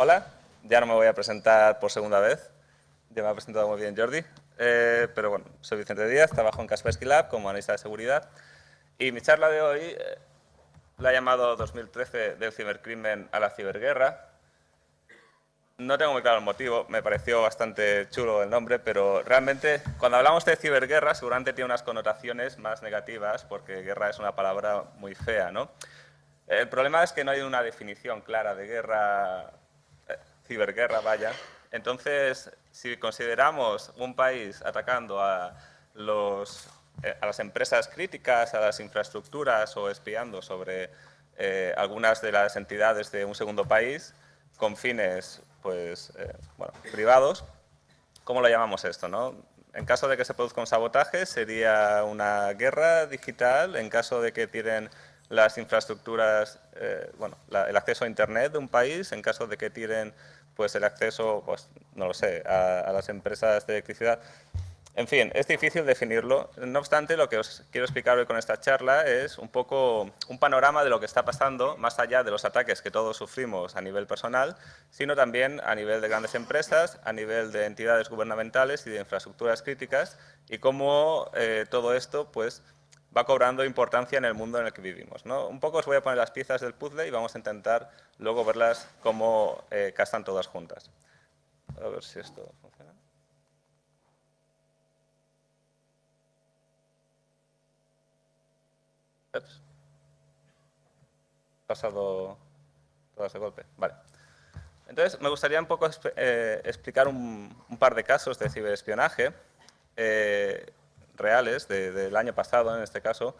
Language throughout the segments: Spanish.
Hola, ya no me voy a presentar por segunda vez. Ya me ha presentado muy bien Jordi. Pero bueno, soy Vicente Díaz, trabajo en Kaspersky Lab como analista de seguridad. Y mi charla de hoy la he llamado 2013 del cibercrimen a la ciberguerra. No tengo muy claro el motivo, me pareció bastante chulo el nombre, pero realmente cuando hablamos de ciberguerra seguramente tiene unas connotaciones más negativas porque guerra es una palabra muy fea, ¿no? El problema es que no hay una definición clara de guerra, ciberguerra, vaya. Entonces, si consideramos un país atacando a las empresas críticas, a las infraestructuras o espiando sobre algunas de las entidades de un segundo país con fines pues, privados, ¿cómo lo llamamos esto, no? En caso de que se produzca un sabotaje, sería una guerra digital. En caso de que tiren las infraestructuras, el acceso a Internet de un país, en caso de que tiren pues, el acceso, pues, no lo sé, a las empresas de electricidad. En fin, es difícil definirlo. No obstante, lo que os quiero explicar hoy con esta charla es un poco un panorama de lo que está pasando, más allá de los ataques que todos sufrimos a nivel personal, sino también a nivel de grandes empresas, a nivel de entidades gubernamentales y de infraestructuras críticas, y cómo todo esto pues, va cobrando importancia en el mundo en el que vivimos, ¿no? Un poco os voy a poner las piezas del puzzle y vamos a intentar luego verlas cómo castan todas juntas. A ver si esto funciona. Ups. Pasado todas de golpe. Vale. Entonces, me gustaría un poco explicar un par de casos de ciberespionaje reales del año pasado, en este caso.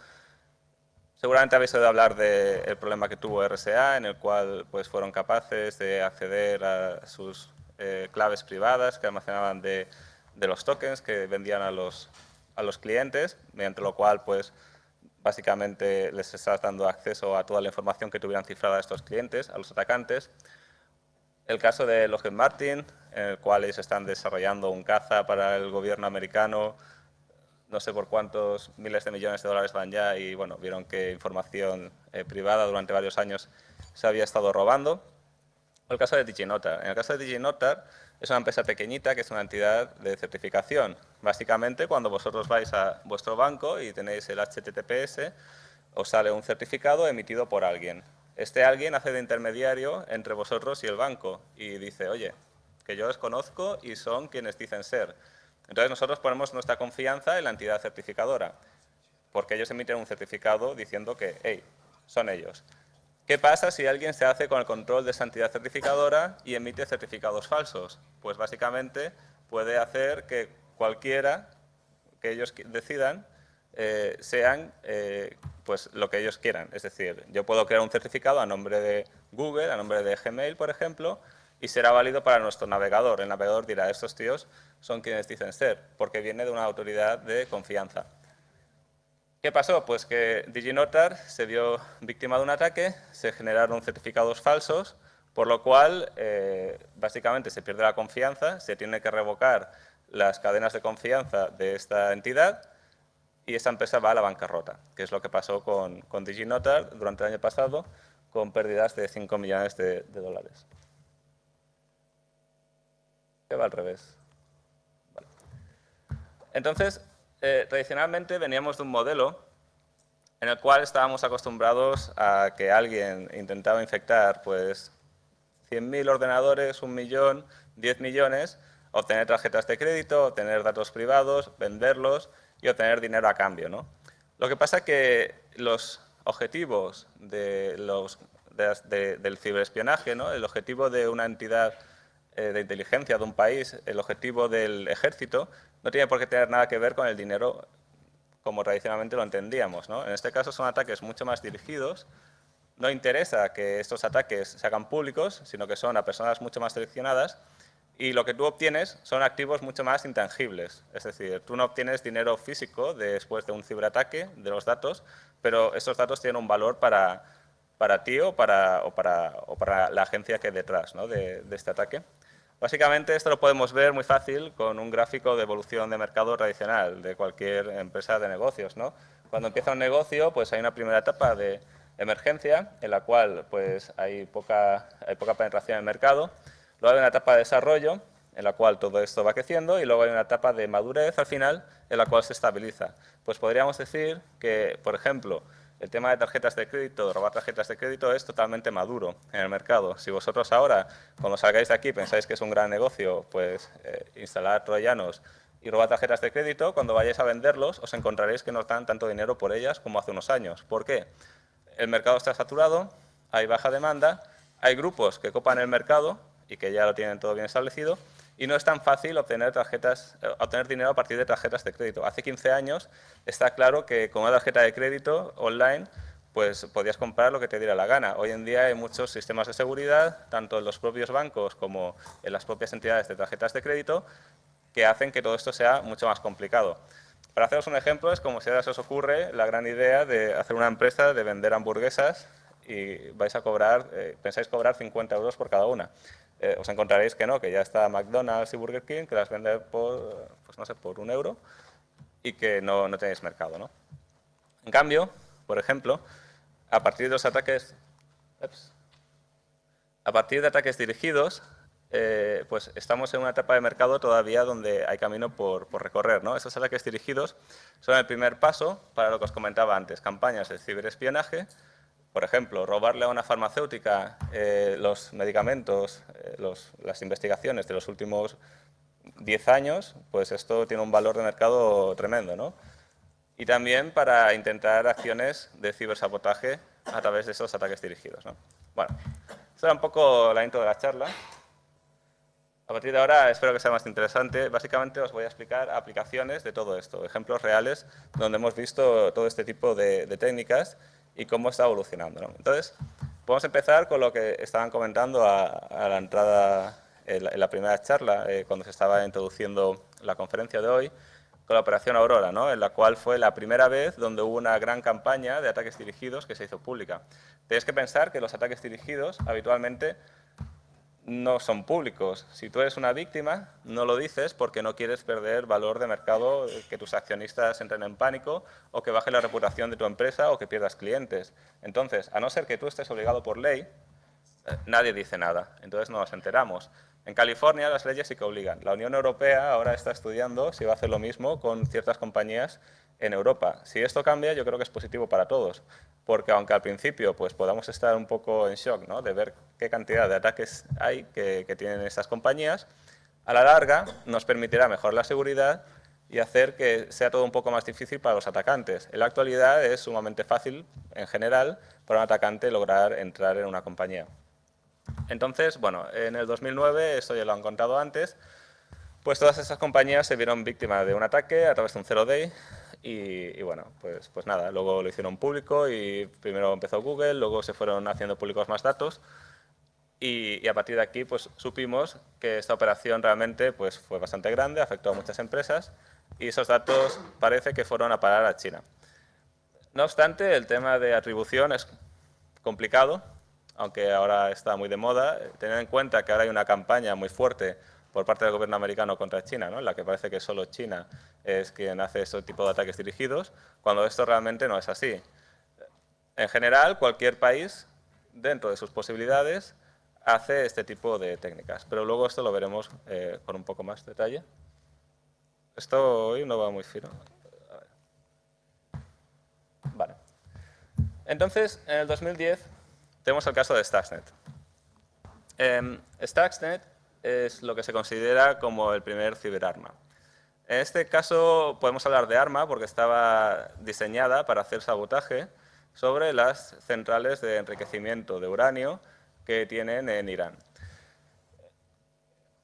Seguramente habéis oído hablar del problema que tuvo RSA, en el cual pues, fueron capaces de acceder a sus claves privadas que almacenaban de los tokens que vendían a los clientes, mediante lo cual pues, básicamente les estás dando acceso a toda la información que tuvieran cifrada a estos clientes, a los atacantes. El caso de Lockheed Martin, en el cual ellos están desarrollando un caza para el gobierno americano, no sé por cuántos miles de millones de dólares van ya, y bueno, vieron que información privada durante varios años se había estado robando. O el caso de DigiNotar. En el caso de DigiNotar, es una empresa pequeñita que es una entidad de certificación. Básicamente, cuando vosotros vais a vuestro banco y tenéis el HTTPS, os sale un certificado emitido por alguien. Este alguien hace de intermediario entre vosotros y el banco y dice, oye, que yo os conozco y son quienes dicen ser. Entonces nosotros ponemos nuestra confianza en la entidad certificadora, porque ellos emiten un certificado diciendo que, hey, son ellos. ¿Qué pasa si alguien se hace con el control de esa entidad certificadora y emite certificados falsos? Pues básicamente puede hacer que cualquiera que ellos decidan sean pues lo que ellos quieran. Es decir, yo puedo crear un certificado a nombre de Google, a nombre de Gmail, por ejemplo, y será válido para nuestro navegador. El navegador dirá, estos tíos son quienes dicen ser, porque viene de una autoridad de confianza. ¿Qué pasó? Pues que DigiNotar se vio víctima de un ataque, se generaron certificados falsos, por lo cual básicamente se pierde la confianza, se tiene que revocar las cadenas de confianza de esta entidad y esta empresa va a la bancarrota, que es lo que pasó con DigiNotar durante el año pasado, con pérdidas de 5 millones de dólares. ¿Qué va al revés? Vale. Entonces, tradicionalmente veníamos de un modelo en el cual estábamos acostumbrados a que alguien intentaba infectar pues 100.000 ordenadores, 1 millón, 10 millones, obtener tarjetas de crédito, obtener datos privados, venderlos y obtener dinero a cambio, ¿no? Lo que pasa es que los objetivos del ciberespionaje, ¿no? El objetivo de una entidad de inteligencia de un país, el objetivo del ejército, no tiene por qué tener nada que ver con el dinero como tradicionalmente lo entendíamos, ¿no? En este caso son ataques mucho más dirigidos. No interesa que estos ataques se hagan públicos, sino que son a personas mucho más seleccionadas y lo que tú obtienes son activos mucho más intangibles. Es decir, tú no obtienes dinero físico después de un ciberataque de los datos, pero estos datos tienen un valor para ti o para la agencia que hay detrás, ¿no? de este ataque. Básicamente esto lo podemos ver muy fácil con un gráfico de evolución de mercado tradicional de cualquier empresa de negocios, ¿no? Cuando empieza un negocio, pues hay una primera etapa de emergencia, en la cual pues, hay poca penetración en el mercado. Luego hay una etapa de desarrollo, en la cual todo esto va creciendo, y luego hay una etapa de madurez al final, en la cual se estabiliza. Pues podríamos decir que, por ejemplo, el tema de tarjetas de crédito, de robar tarjetas de crédito, es totalmente maduro en el mercado. Si vosotros ahora, cuando salgáis de aquí, pensáis que es un gran negocio, pues instalar troyanos y robar tarjetas de crédito, cuando vayáis a venderlos, os encontraréis que no dan tanto dinero por ellas como hace unos años. ¿Por qué? El mercado está saturado, hay baja demanda, hay grupos que copan el mercado y que ya lo tienen todo bien establecido, y no es tan fácil obtener dinero a partir de tarjetas de crédito. Hace 15 años está claro que con una tarjeta de crédito online pues podías comprar lo que te diera la gana. Hoy en día hay muchos sistemas de seguridad, tanto en los propios bancos como en las propias entidades de tarjetas de crédito, que hacen que todo esto sea mucho más complicado. Para haceros un ejemplo, es como si ahora se os ocurre la gran idea de hacer una empresa de vender hamburguesas y vais a cobrar, pensáis cobrar 50 euros por cada una. Os encontraréis que no, que ya está McDonald's y Burger King, que las vende por, pues no sé, por 1 euro y que no tenéis mercado, ¿no? En cambio, por ejemplo, a partir de ataques dirigidos, pues estamos en una etapa de mercado todavía donde hay camino por recorrer, ¿no? Esos ataques dirigidos son el primer paso para lo que os comentaba antes, campañas de ciberespionaje. Por ejemplo, robarle a una farmacéutica los medicamentos, las investigaciones de los últimos 10 años, pues esto tiene un valor de mercado tremendo, ¿no? Y también para intentar acciones de cibersabotaje a través de esos ataques dirigidos, ¿no? Bueno, esto era un poco la intro de la charla. A partir de ahora espero que sea más interesante. Básicamente os voy a explicar aplicaciones de todo esto, ejemplos reales donde hemos visto todo este tipo de técnicas y cómo está evolucionando, ¿no? Entonces, podemos empezar con lo que estaban comentando a la entrada en la primera charla, cuando se estaba introduciendo la conferencia de hoy, con la Operación Aurora, ¿no? En la cual fue la primera vez donde hubo una gran campaña de ataques dirigidos que se hizo pública. Tenéis que pensar que los ataques dirigidos habitualmente no son públicos. Si tú eres una víctima, no lo dices porque no quieres perder valor de mercado, que tus accionistas entren en pánico o que baje la reputación de tu empresa o que pierdas clientes. Entonces, a no ser que tú estés obligado por ley, nadie dice nada. Entonces no nos enteramos. En California las leyes sí que obligan. La Unión Europea ahora está estudiando si va a hacer lo mismo con ciertas compañías en Europa. Si esto cambia, yo creo que es positivo para todos, porque aunque al principio pues, podamos estar un poco en shock, ¿no?, de ver qué cantidad de ataques hay que tienen estas compañías, a la larga nos permitirá mejorar la seguridad y hacer que sea todo un poco más difícil para los atacantes. En la actualidad es sumamente fácil, en general, para un atacante lograr entrar en una compañía. Entonces, bueno, en el 2009, esto ya lo han contado antes, pues todas esas compañías se vieron víctimas de un ataque a través de un zero day y bueno, pues nada, luego lo hicieron público y primero empezó Google, luego se fueron haciendo públicos más datos y a partir de aquí pues supimos que esta operación realmente pues fue bastante grande, afectó a muchas empresas y esos datos parece que fueron a parar a China. No obstante, el tema de atribución es complicado, aunque ahora está muy de moda. Tened en cuenta que ahora hay una campaña muy fuerte por parte del gobierno americano contra China, ¿no?, en la que parece que solo China es quien hace este tipo de ataques dirigidos, cuando esto realmente no es así. En general, cualquier país, dentro de sus posibilidades, hace este tipo de técnicas, pero luego esto lo veremos con un poco más de detalle. Esto hoy no va muy fino. A ver. Vale. Entonces, en el 2010 tenemos el caso de Stuxnet. Stuxnet es lo que se considera como el primer ciberarma. En este caso podemos hablar de arma porque estaba diseñada para hacer sabotaje sobre las centrales de enriquecimiento de uranio que tienen en Irán.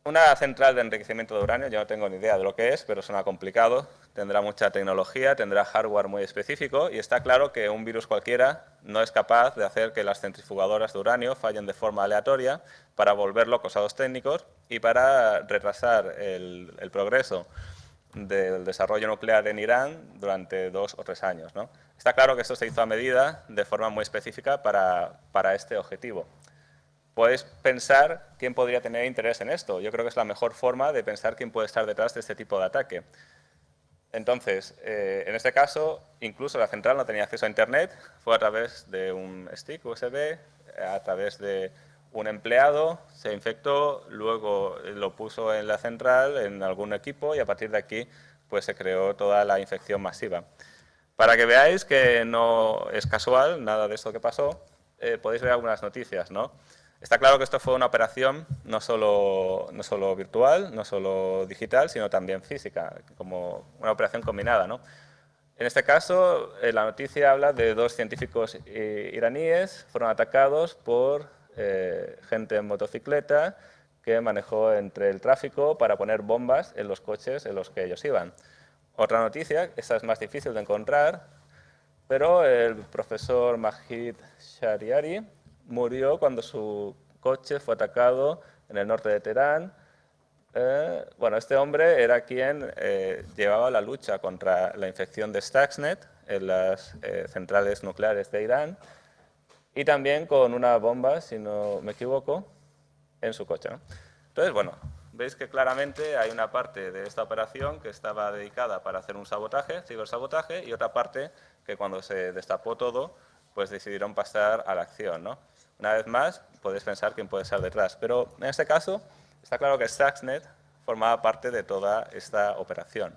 Una central de enriquecimiento de uranio, yo no tengo ni idea de lo que es, pero suena complicado, tendrá mucha tecnología, tendrá hardware muy específico y está claro que un virus cualquiera no es capaz de hacer que las centrifugadoras de uranio fallen de forma aleatoria para volver locos a los técnicos y para retrasar el progreso del desarrollo nuclear en Irán durante 2 o 3 años, ¿no? Está claro que esto se hizo a medida, de forma muy específica, para este objetivo. Podéis pensar quién podría tener interés en esto. Yo creo que es la mejor forma de pensar quién puede estar detrás de este tipo de ataque. Entonces, en este caso, incluso la central no tenía acceso a Internet, fue a través de un stick USB, a través de un empleado, se infectó, luego lo puso en la central, en algún equipo, y a partir de aquí pues, se creó toda la infección masiva. Para que veáis que no es casual nada de esto que pasó, podéis ver algunas noticias, ¿no? Está claro que esto fue una operación no solo virtual, no solo digital, sino también física, como una operación combinada, ¿no? En este caso, la noticia habla de 2 científicos iraníes fueron atacados por gente en motocicleta que manejó entre el tráfico para poner bombas en los coches en los que ellos iban. Otra noticia, esta es más difícil de encontrar, pero el profesor Majid Shariari murió cuando su coche fue atacado en el norte de Teherán. Bueno, este hombre era quien llevaba la lucha contra la infección de Stuxnet en las centrales nucleares de Irán y también con una bomba, si no me equivoco, en su coche, ¿no? Entonces, bueno, veis que claramente hay una parte de esta operación que estaba dedicada para hacer un sabotaje, cibersabotaje, y otra parte que cuando se destapó todo, pues decidieron pasar a la acción, ¿no? Una vez más, podéis pensar quién puede estar detrás, pero en este caso está claro que Stuxnet formaba parte de toda esta operación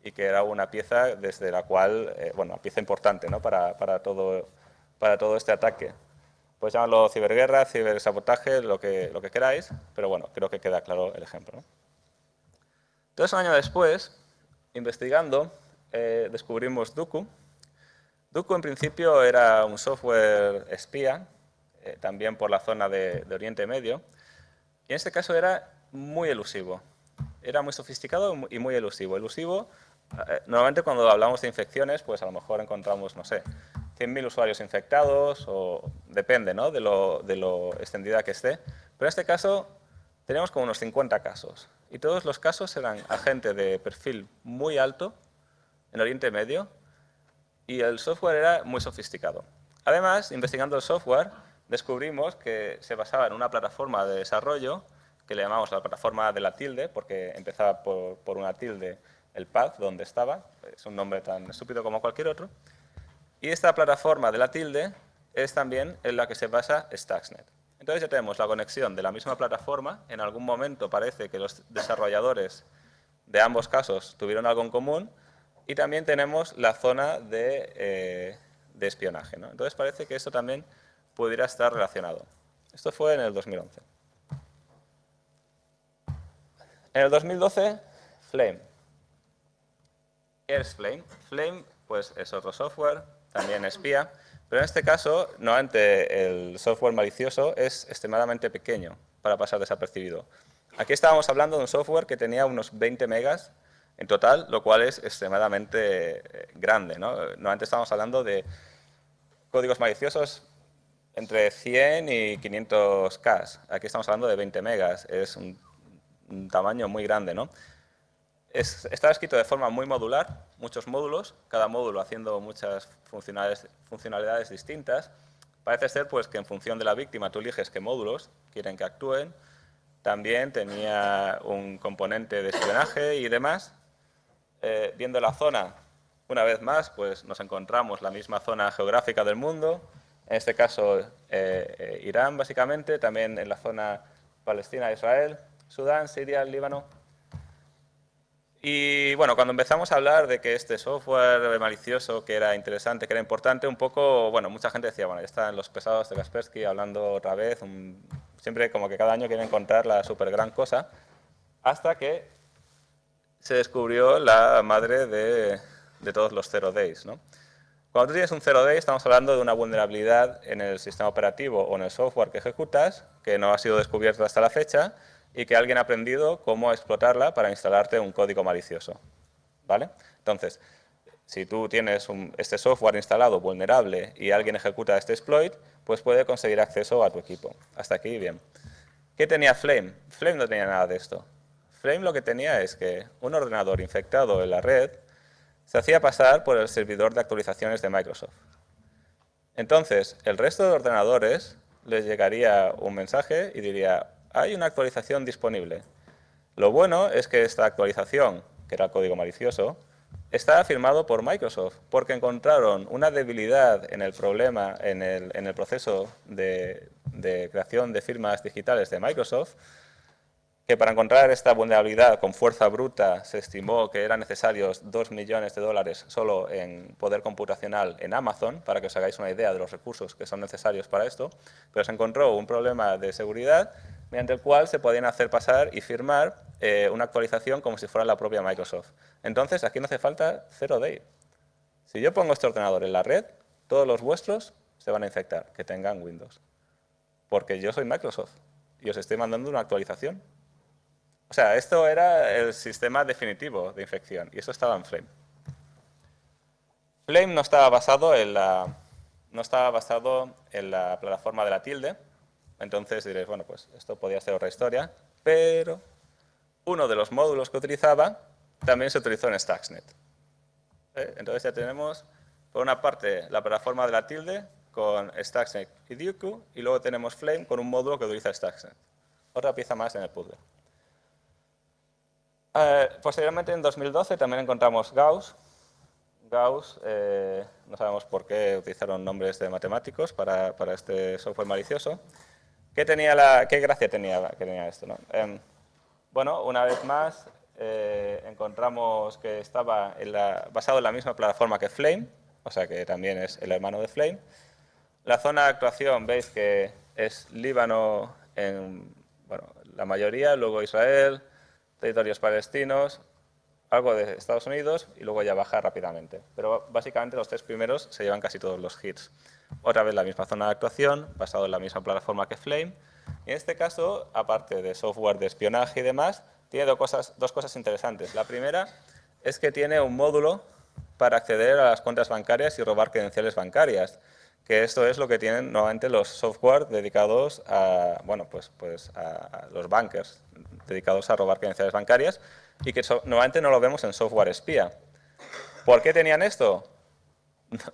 y que era una pieza desde la cual, bueno, una pieza importante, ¿no? para todo este ataque. Pues llamarlo ciberguerra, cibersabotaje, lo que queráis, pero bueno, creo que queda claro el ejemplo, ¿no? Entonces, un año después, investigando, descubrimos Duqu. Duqu, en principio, era un software espía, también por la zona de Oriente Medio, y en este caso era muy elusivo. Era muy sofisticado y muy elusivo. Elusivo, normalmente cuando hablamos de infecciones, pues a lo mejor encontramos, no sé, 100.000 usuarios infectados, o depende, ¿no?, de lo extendida que esté. Pero en este caso teníamos como unos 50 casos. Y todos los casos eran a gente de perfil muy alto, en Oriente Medio, y el software era muy sofisticado. Además, investigando el software, descubrimos que se basaba en una plataforma de desarrollo que le llamamos la plataforma de la tilde, porque empezaba por una tilde el path donde estaba, es un nombre tan estúpido como cualquier otro. Y esta plataforma de la tilde es también en la que se basa Stuxnet. Entonces ya tenemos la conexión de la misma plataforma. En algún momento parece que los desarrolladores de ambos casos tuvieron algo en común. Y también tenemos la zona de espionaje, ¿no? Entonces parece que esto también pudiera estar relacionado. Esto fue en el 2011. En el 2012, Flame. ¿Qué es Flame? Flame, pues, es otro software, también espía, pero en este caso, normalmente el software malicioso es extremadamente pequeño para pasar desapercibido. Aquí estábamos hablando de un software que tenía unos 20 megas en total, lo cual es extremadamente grande, ¿no? Normalmente estamos hablando de códigos maliciosos entre 100 y 500K. Aquí estamos hablando de 20 megas, es un tamaño muy grande, ¿no? Está escrito de forma muy modular, muchos módulos, cada módulo haciendo muchas funcionalidades distintas. Parece ser pues, que en función de la víctima tú eliges qué módulos quieren que actúen. También tenía un componente de espionaje y demás. Viendo la zona, una vez más, pues nos encontramos la misma zona geográfica del mundo. En este caso, Irán, básicamente. También en la zona Palestina, Israel, Sudán, Siria, Líbano. Y bueno, cuando empezamos a hablar de que este software malicioso, que era interesante, que era importante, un poco, bueno, mucha gente decía, bueno, ya están los pesados de Kaspersky hablando otra vez, siempre como que cada año quieren encontrar la super gran cosa, hasta que se descubrió la madre de todos los zero days, ¿no? Cuando tú tienes un zero day, estamos hablando de una vulnerabilidad en el sistema operativo o en el software que ejecutas, que no ha sido descubierta hasta la fecha, y que alguien ha aprendido cómo explotarla para instalarte un código malicioso, ¿vale? Entonces, si tú tienes este software instalado vulnerable y alguien ejecuta este exploit, pues puede conseguir acceso a tu equipo. Hasta aquí, bien. ¿Qué tenía Flame? Flame no tenía nada de esto. Flame lo que tenía es que un ordenador infectado en la red se hacía pasar por el servidor de actualizaciones de Microsoft. Entonces, el resto de ordenadores les llegaría un mensaje y diría, hay una actualización disponible. Lo bueno es que esta actualización, que era el código malicioso, está firmado por Microsoft, porque encontraron una debilidad en el problema, en el proceso de creación de firmas digitales de Microsoft, que para encontrar esta vulnerabilidad con fuerza bruta se estimó que eran necesarios 2 millones de dólares solo en poder computacional en Amazon, para que os hagáis una idea de los recursos que son necesarios para esto, pero se encontró un problema de seguridad mediante el cual se podían hacer pasar y firmar una actualización como si fuera la propia Microsoft. Entonces, aquí no hace falta 0-day. Si yo pongo este ordenador en la red, todos los vuestros se van a infectar, que tengan Windows. Porque yo soy Microsoft y os estoy mandando una actualización. O sea, esto era el sistema definitivo de infección y eso estaba en Flame. Flame no estaba basado en la plataforma de la tilde, entonces diréis, bueno, pues esto podía ser otra historia, pero uno de los módulos que utilizaba también se utilizó en Stuxnet. Entonces ya tenemos, por una parte, la plataforma de la tilde con Stuxnet y Duke, y luego tenemos Flame con un módulo que utiliza Stuxnet. Otra pieza más en el puzzle. Posteriormente, en 2012, también encontramos Gauss. Gauss, no sabemos por qué utilizaron nombres de matemáticos para este software malicioso. ¿Qué gracia tenía esto, ¿no? Bueno, una vez más, encontramos que estaba basado en la misma plataforma que Flame, o sea que también es el hermano de Flame. La zona de actuación, veis que es Líbano en la mayoría, luego Israel, territorios palestinos, algo de Estados Unidos y luego ya baja rápidamente. Pero básicamente los 3 primeros se llevan casi todos los hits. Otra vez la misma zona de actuación, basado en la misma plataforma que Flame. Y en este caso, aparte de software de espionaje y demás, tiene dos cosas interesantes. La primera es que tiene un módulo para acceder a las cuentas bancarias y robar credenciales bancarias, que esto es lo que tienen normalmente los software dedicados a, bueno, pues a los bankers, dedicados a robar credenciales bancarias, y que normalmente no lo vemos en software espía. ¿Por qué tenían esto?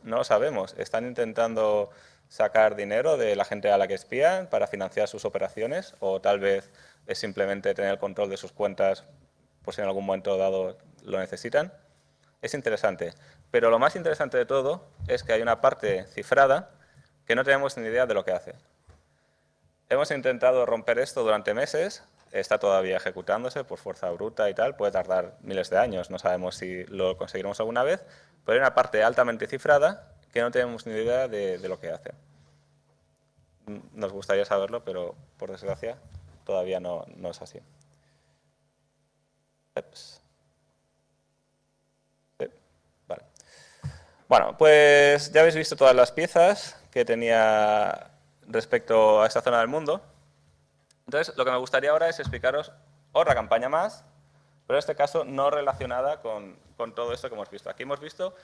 No lo sabemos. Están intentando sacar dinero de la gente a la que espían para financiar sus operaciones, o tal vez es simplemente tener el control de sus cuentas por si en algún momento dado lo necesitan. Es interesante. Pero lo más interesante de todo es que hay una parte cifrada que no tenemos ni idea de lo que hace. Hemos intentado romper esto durante meses, está todavía ejecutándose por fuerza bruta y tal, puede tardar miles de años, no sabemos si lo conseguiremos alguna vez, pero hay una parte altamente cifrada que no tenemos ni idea de lo que hace. Nos gustaría saberlo, pero por desgracia todavía no es así. Ups. Sí, vale. Bueno, pues ya habéis visto todas las piezas que tenía respecto a esta zona del mundo. Entonces, lo que me gustaría ahora es explicaros otra campaña más, pero en este caso no relacionada con todo esto que hemos visto. Aquí hemos visto,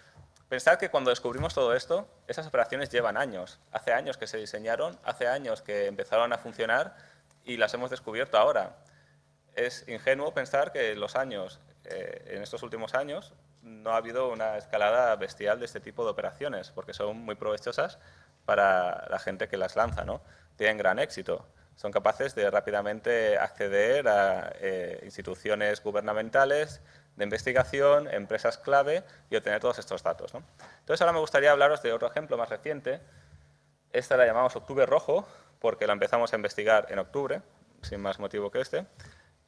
pensad que cuando descubrimos todo esto, esas operaciones llevan años. Hace años que se diseñaron, hace años que empezaron a funcionar y las hemos descubierto ahora. Es ingenuo pensar que en estos últimos años, no ha habido una escalada bestial de este tipo de operaciones, porque son muy provechosas para la gente que las lanza, ¿no? Tienen gran éxito. Son capaces de rápidamente acceder a instituciones gubernamentales, de investigación, empresas clave y obtener todos estos datos, ¿no? Entonces, ahora me gustaría hablaros de otro ejemplo más reciente. Esta la llamamos Octubre Rojo, porque la empezamos a investigar en octubre, sin más motivo que este.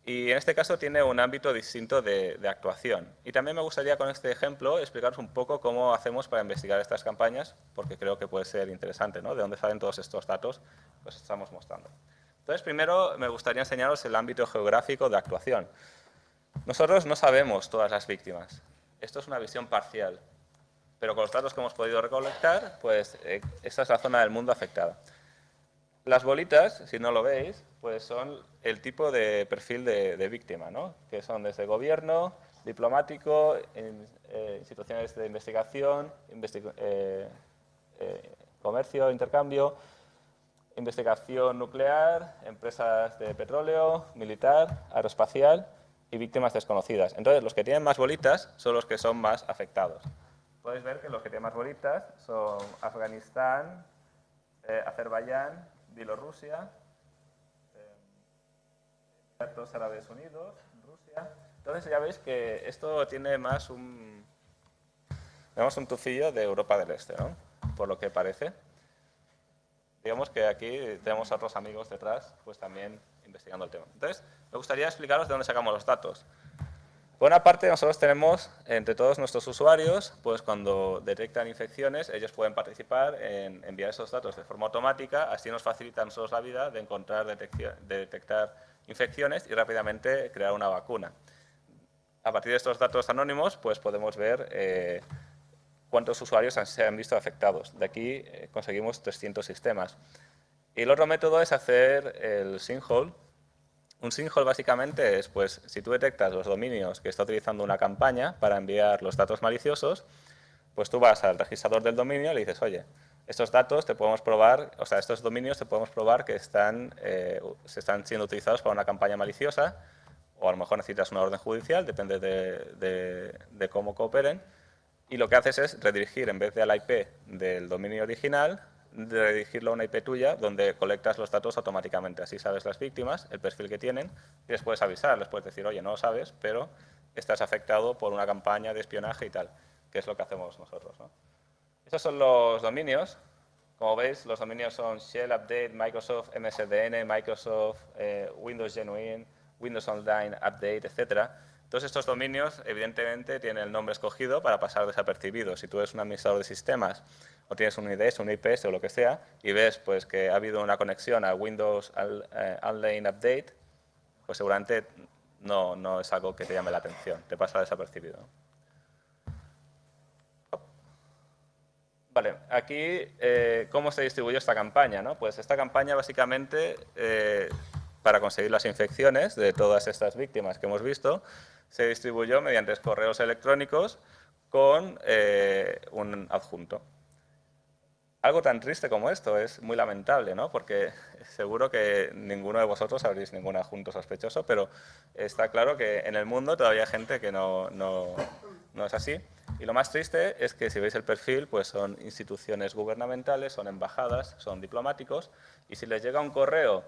Y en este caso tiene un ámbito distinto de actuación. Y también me gustaría con este ejemplo explicaros un poco cómo hacemos para investigar estas campañas, porque creo que puede ser interesante, ¿no? De dónde salen todos estos datos que os estamos mostrando. Entonces, primero me gustaría enseñaros el ámbito geográfico de actuación. Nosotros no sabemos todas las víctimas. Esto es una visión parcial. Pero con los datos que hemos podido recolectar, pues esta es la zona del mundo afectada. Las bolitas, si no lo veis, pues son el tipo de perfil de víctima, ¿no? Que son desde gobierno, diplomático, instituciones de investigación, comercio, intercambio, investigación nuclear, empresas de petróleo, militar, aeroespacial y víctimas desconocidas. Entonces, los que tienen más bolitas son los que son más afectados. Podéis ver que los que tienen más bolitas son Afganistán, Azerbaiyán, Bielorrusia, Emiratos Árabes Unidos, Rusia. Entonces ya veis que esto tiene más un Vemos un tufillo de Europa del Este, ¿no? Por lo que parece. Digamos que aquí tenemos a otros amigos detrás, pues también investigando el tema. Entonces, me gustaría explicaros de dónde sacamos los datos. Por una parte, nosotros tenemos entre todos nuestros usuarios, pues cuando detectan infecciones, ellos pueden participar en enviar esos datos de forma automática, así nos facilita a nosotros la vida de encontrar, de detectar infecciones y rápidamente crear una vacuna. A partir de estos datos anónimos, pues podemos ver cuántos usuarios se han visto afectados. De aquí conseguimos 300 sistemas. Y el otro método es hacer el sinkhole. Un sinkhole básicamente es, pues, si tú detectas los dominios que está utilizando una campaña para enviar los datos maliciosos, pues tú vas al registrador del dominio y le dices, oye, estos datos te podemos probar, o sea, estos dominios te podemos probar que se están siendo utilizados para una campaña maliciosa, o a lo mejor necesitas una orden judicial, depende de cómo cooperen, y lo que haces es redirigir, en vez de a la IP del dominio original, redirigirlo a una IP tuya donde colectas los datos automáticamente. Así sabes las víctimas, el perfil que tienen, y les puedes avisar, les puedes decir, oye, no lo sabes, pero estás afectado por una campaña de espionaje y tal, que es lo que hacemos nosotros, ¿no? Estos son los dominios. Como veis, los dominios son Shell Update, Microsoft MSDN, Microsoft Windows Genuine, Windows Online Update, etc. Todos estos dominios, evidentemente, tienen el nombre escogido para pasar desapercibidos. Si tú eres un administrador de sistemas o tienes un IDS, un IPS o lo que sea, y ves pues, que ha habido una conexión a Windows Online Update, pues seguramente no es algo que te llame la atención, te pasa desapercibido. Vale, aquí, ¿cómo se distribuyó esta campaña, ¿no? Pues esta campaña, básicamente, para conseguir las infecciones de todas estas víctimas que hemos visto, se distribuyó mediante correos electrónicos con un adjunto. Algo tan triste como esto es muy lamentable, ¿no? Porque seguro que ninguno de vosotros habréis ningún adjunto sospechoso, pero está claro que en el mundo todavía hay gente que no es así. Y lo más triste es que si veis el perfil, pues son instituciones gubernamentales, son embajadas, son diplomáticos, y si les llega un correo,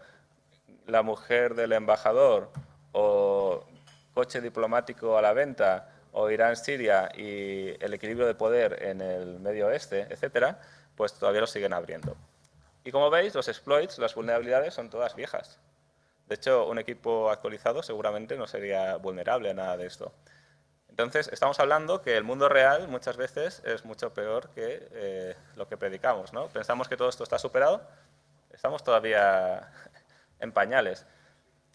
la mujer del embajador o coche diplomático a la venta o Irán-Siria y el equilibrio de poder en el Medio Oeste, etcétera, pues todavía lo siguen abriendo. Y como veis, los exploits, las vulnerabilidades son todas viejas. De hecho, un equipo actualizado seguramente no sería vulnerable a nada de esto. Entonces, estamos hablando que el mundo real muchas veces es mucho peor que lo que predicamos, ¿no? Pensamos que todo esto está superado, estamos todavía en pañales.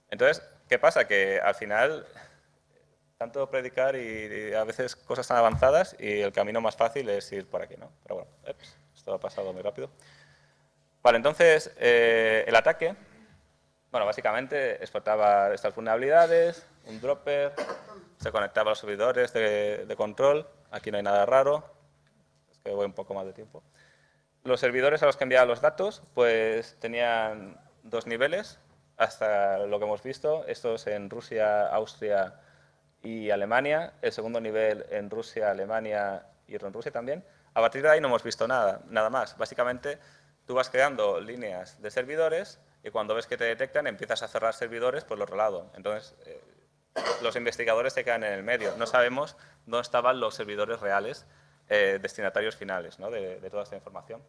Entonces, ¿qué pasa? Que al final, tanto predicar y a veces cosas tan avanzadas y el camino más fácil es ir por aquí, ¿no? Pero bueno, esto ha pasado muy rápido. Vale, entonces, el ataque, bueno, básicamente exportaba estas vulnerabilidades, un dropper, se conectaba a los servidores de control, aquí no hay nada raro, es que voy un poco más de tiempo. Los servidores a los que enviaba los datos, pues tenían dos niveles, hasta lo que hemos visto, estos en Rusia, Austria y Alemania, el segundo nivel en Rusia, Alemania y otro en Rusia también. A partir de ahí no hemos visto nada más. Básicamente, tú vas creando líneas de servidores y cuando ves que te detectan empiezas a cerrar servidores por el otro lado. Entonces, los investigadores se quedan en el medio. No sabemos dónde estaban los servidores reales, destinatarios finales, ¿no? de toda esta información.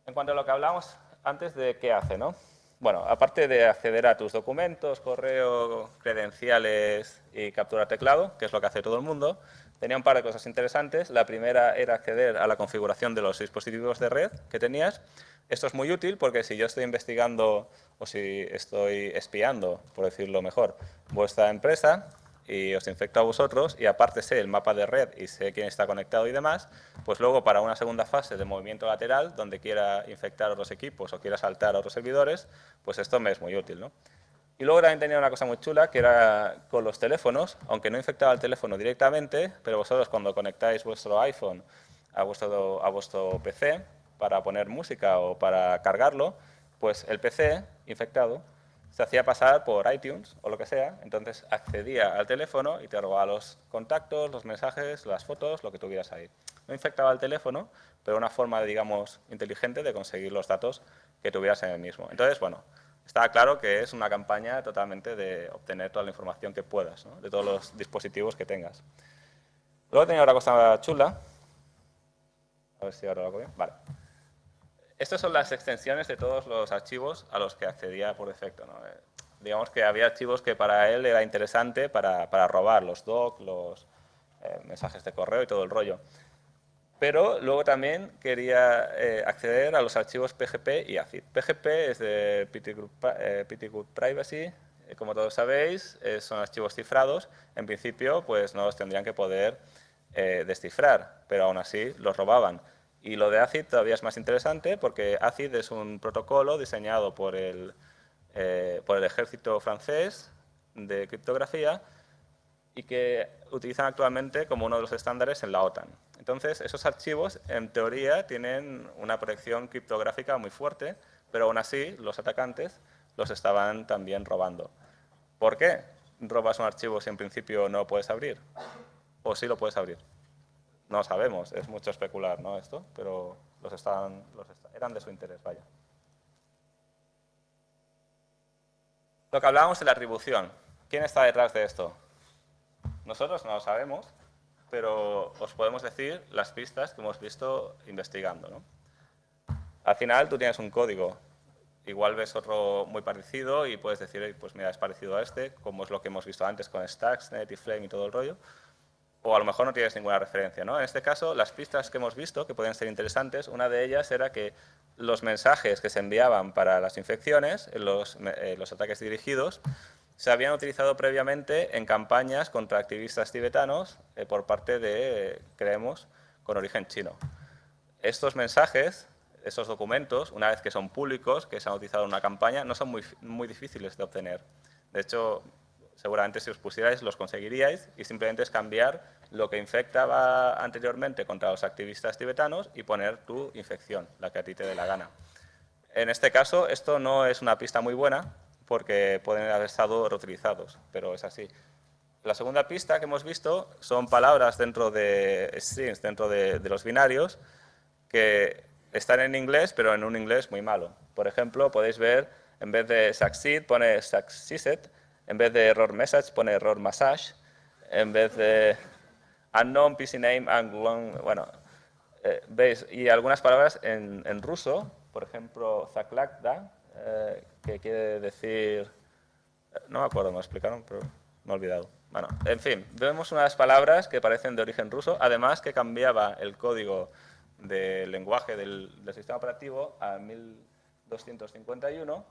En cuanto a lo que hablamos antes de qué hace, ¿no? Bueno, aparte de acceder a tus documentos, correo, credenciales y captura teclado, que es lo que hace todo el mundo, tenía un par de cosas interesantes. La primera era acceder a la configuración de los dispositivos de red que tenías. Esto es muy útil porque si yo estoy investigando o si estoy espiando, por decirlo mejor, vuestra empresa y os infecto a vosotros y aparte sé el mapa de red y sé quién está conectado y demás, pues luego para una segunda fase de movimiento lateral, donde quiera infectar otros equipos o quiera saltar a otros servidores, pues esto me es muy útil, ¿no? Y luego también tenía una cosa muy chula, que era con los teléfonos, aunque no infectaba el teléfono directamente, pero vosotros cuando conectáis vuestro iPhone a vuestro PC para poner música o para cargarlo, pues el PC infectado se hacía pasar por iTunes o lo que sea, entonces accedía al teléfono y te robaba los contactos, los mensajes, las fotos, lo que tuvieras ahí. No infectaba el teléfono, pero una forma, digamos, inteligente de conseguir los datos que tuvieras en el mismo. Entonces, bueno, está claro que es una campaña totalmente de obtener toda la información que puedas, ¿no? De todos los dispositivos que tengas. Luego tenía otra cosa chula, A ver si ahora lo hago bien. Vale. Estas son las extensiones de todos los archivos a los que accedía por defecto, ¿no? Digamos que había archivos que para él era interesante para robar, los docs, los mensajes de correo y todo el rollo. Pero luego también quería acceder a los archivos PGP y ACID. PGP es de Pretty Good Privacy, como todos sabéis, son archivos cifrados. En principio, pues no los tendrían que poder descifrar, pero aún así los robaban. Y lo de ACID todavía es más interesante porque ACID es un protocolo diseñado por el ejército francés de criptografía y que utilizan actualmente como uno de los estándares en la OTAN. Entonces, esos archivos, en teoría, tienen una protección criptográfica muy fuerte, pero aún así, los atacantes los estaban también robando. ¿Por qué robas un archivo si en principio no lo puedes abrir? ¿O sí lo puedes abrir? No sabemos, es mucho especular, ¿no? Esto, pero eran de su interés, vaya. Lo que hablábamos de la atribución. ¿Quién está detrás de esto? Nosotros no lo sabemos, pero os podemos decir las pistas que hemos visto investigando, ¿no? Al final tú tienes un código, igual ves otro muy parecido y puedes decir, pues mira, es parecido a este, como es lo que hemos visto antes con Stuxnet y Flame y todo el rollo, o a lo mejor no tienes ninguna referencia, ¿no? En este caso, las pistas que hemos visto, que pueden ser interesantes, una de ellas era que los mensajes que se enviaban para las infecciones, los ataques dirigidos, se habían utilizado previamente en campañas contra activistas tibetanos por parte de, creemos, con origen chino. Estos mensajes, esos documentos, una vez que son públicos, que se han utilizado en una campaña, no son muy difíciles de obtener. De hecho, seguramente si os pusierais los conseguiríais y simplemente es cambiar lo que infectaba anteriormente contra los activistas tibetanos y poner tu infección, la que a ti te dé la gana. En este caso, esto no es una pista muy buena porque pueden haber estado reutilizados, pero es así. La segunda pista que hemos visto son palabras dentro de strings, dentro de los binarios, que están en inglés, pero en un inglés muy malo. Por ejemplo, podéis ver, en vez de succeed pone succeeded, en vez de error message pone error message, en vez de unknown PC name, bueno, veis, y algunas palabras en ruso, por ejemplo, zaklakda, que quiere decir, no me acuerdo, me lo explicaron, pero me he olvidado. Bueno, en fin, vemos unas palabras que parecen de origen ruso, además que cambiaba el código del lenguaje del sistema operativo a 1251.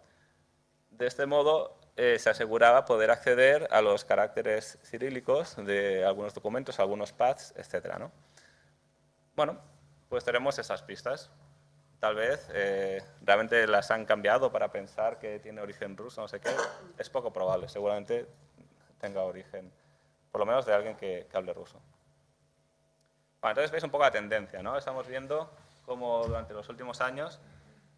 De este modo, se aseguraba poder acceder a los caracteres cirílicos de algunos documentos, algunos paths, etc., ¿no? Bueno, pues tenemos esas pistas. Tal vez realmente las han cambiado para pensar que tiene origen ruso, no sé qué. Es poco probable, seguramente tenga origen, por lo menos de alguien que hable ruso. Bueno, entonces veis un poco la tendencia, ¿no? Estamos viendo cómo durante los últimos años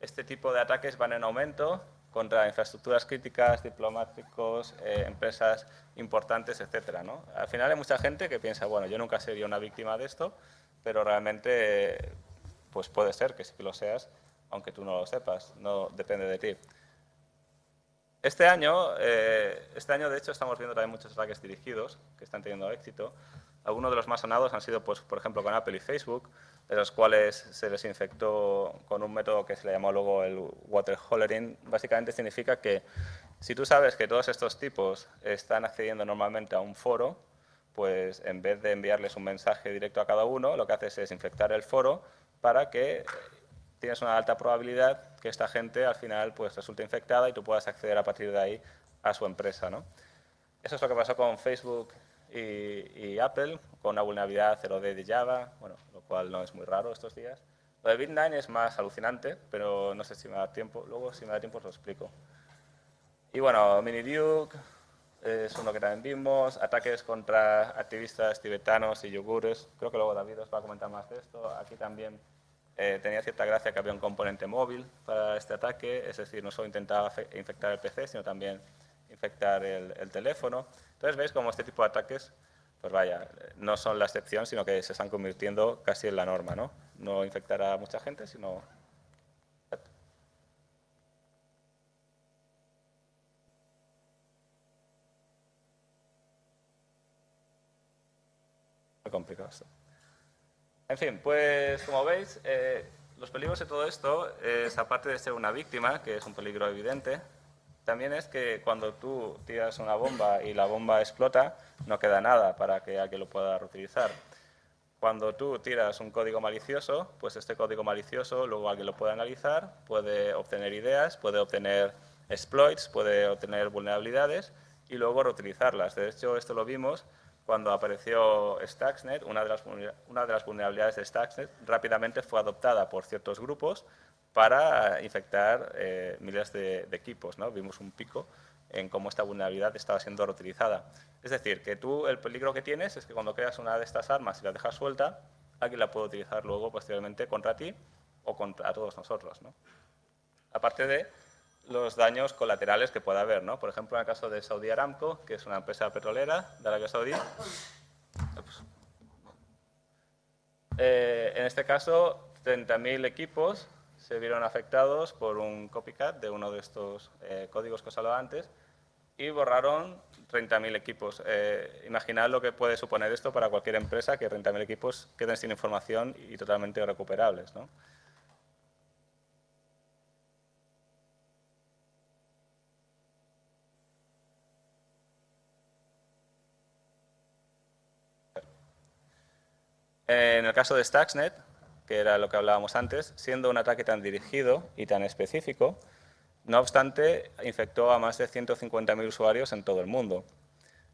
este tipo de ataques van en aumento contra infraestructuras críticas, diplomáticos, empresas importantes, etcétera, ¿no? Al final hay mucha gente que piensa, bueno, yo nunca sería una víctima de esto, pero realmente pues puede ser que sí que lo seas, aunque tú no lo sepas, no depende de ti. Este año, de hecho, estamos viendo también muchos ataques dirigidos que están teniendo éxito. Algunos de los más sonados han sido, pues, por ejemplo, con Apple y Facebook, de los cuales se les infectó con un método que se le llamó luego el water hollering. Básicamente significa que si tú sabes que todos estos tipos están accediendo normalmente a un foro, pues en vez de enviarles un mensaje directo a cada uno, lo que haces es infectar el foro para que tienes una alta probabilidad que esta gente al final pues resulte infectada y tú puedas acceder a partir de ahí a su empresa, ¿no? Eso es lo que pasó con Facebook y Apple, con una vulnerabilidad 0D de Java, bueno, lo cual no es muy raro estos días. Lo de Bit9 es más alucinante, pero no sé si me da tiempo, luego si me da tiempo os lo explico. Y bueno, Miniduke es uno que también vimos, ataques contra activistas tibetanos y yogures, creo que luego David os va a comentar más de esto. Aquí también tenía cierta gracia que había un componente móvil para este ataque, es decir, no solo intentaba infectar el PC, sino también infectar el teléfono. Entonces veis cómo este tipo de ataques, pues vaya, no son la excepción, sino que se están convirtiendo casi en la norma, ¿no? No infectar a mucha gente, sino... Muy complicado esto. En fin, pues como veis, los peligros de todo esto es, aparte de ser una víctima, que es un peligro evidente, también es que cuando tú tiras una bomba y la bomba explota, no queda nada para que alguien lo pueda reutilizar. Cuando tú tiras un código malicioso, pues este código malicioso luego alguien lo puede analizar, puede obtener ideas, puede obtener exploits, puede obtener vulnerabilidades y luego reutilizarlas. De hecho, esto lo vimos cuando apareció Stuxnet. Una de las vulnerabilidades de Stuxnet rápidamente fue adoptada por ciertos grupos para infectar miles de equipos, ¿no? Vimos un pico en cómo esta vulnerabilidad estaba siendo reutilizada. Es decir, que tú el peligro que tienes es que cuando creas una de estas armas y la dejas suelta, alguien la puede utilizar luego posteriormente contra ti o contra todos nosotros, ¿no? Aparte de los daños colaterales que pueda haber, ¿no? Por ejemplo, en el caso de Saudi Aramco, que es una empresa petrolera de Arabia Saudí, en este caso 30.000 equipos se vieron afectados por un copycat de uno de estos códigos que os hablaba antes y borraron 30.000 equipos. Imaginad lo que puede suponer esto para cualquier empresa, que 30.000 equipos queden sin información y totalmente irrecuperables, ¿no? En el caso de Stuxnet, que era lo que hablábamos antes, siendo un ataque tan dirigido y tan específico, no obstante, infectó a más de 150.000 usuarios en todo el mundo.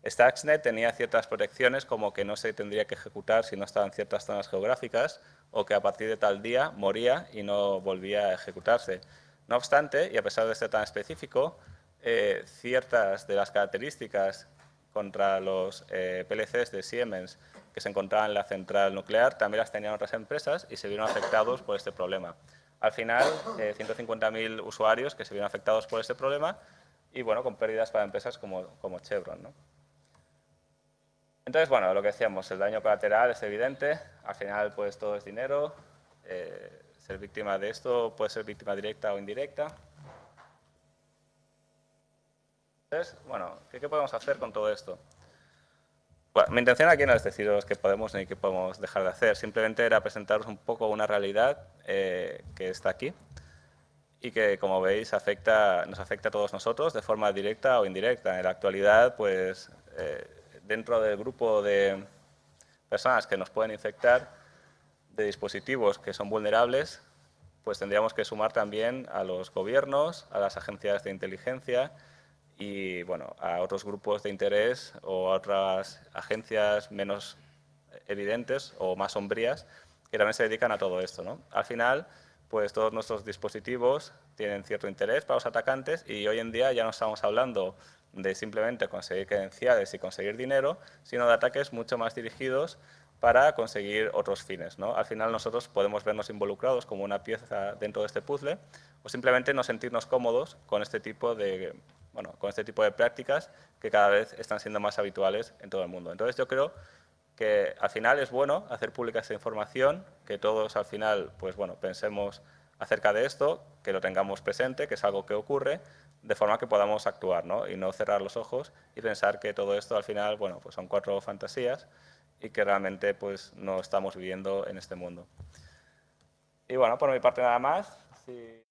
Stuxnet tenía ciertas protecciones, como que no se tendría que ejecutar si no estaba en ciertas zonas geográficas, o que a partir de tal día moría y no volvía a ejecutarse. No obstante, y a pesar de ser tan específico, ciertas de las características contra los PLCs de Siemens que se encontraban en la central nuclear también las tenían otras empresas y se vieron afectados por este problema. Al final, 150.000 usuarios que se vieron afectados por este problema y, bueno, con pérdidas para empresas como Chevron, ¿no? Entonces, bueno, lo que decíamos, el daño colateral es evidente, al final pues todo es dinero, ser víctima de esto puede ser víctima directa o indirecta. Entonces, bueno, ¿qué podemos hacer con todo esto? Bueno, mi intención aquí no es deciros qué podemos ni qué podemos dejar de hacer, simplemente era presentaros un poco una realidad que está aquí y que, como veis, nos afecta a todos nosotros de forma directa o indirecta. En la actualidad, pues, dentro del grupo de personas que nos pueden infectar de dispositivos que son vulnerables, pues tendríamos que sumar también a los gobiernos, a las agencias de inteligencia y, bueno, a otros grupos de interés o a otras agencias menos evidentes o más sombrías que también se dedican a todo esto, ¿no? Al final, pues todos nuestros dispositivos tienen cierto interés para los atacantes y hoy en día ya no estamos hablando de simplemente conseguir credenciales y conseguir dinero, sino de ataques mucho más dirigidos para conseguir otros fines, ¿no? Al final nosotros podemos vernos involucrados como una pieza dentro de este puzzle o simplemente no sentirnos cómodos con este tipo de, bueno, con este tipo de prácticas que cada vez están siendo más habituales en todo el mundo. Entonces yo creo que al final es bueno hacer pública esta información, que todos al final, pues bueno, pensemos acerca de esto, que lo tengamos presente, que es algo que ocurre, de forma que podamos actuar, ¿no? Y no cerrar los ojos y pensar que todo esto al final, bueno, pues son 4 fantasías y que realmente pues no estamos viviendo en este mundo. Y bueno, por mi parte nada más. Si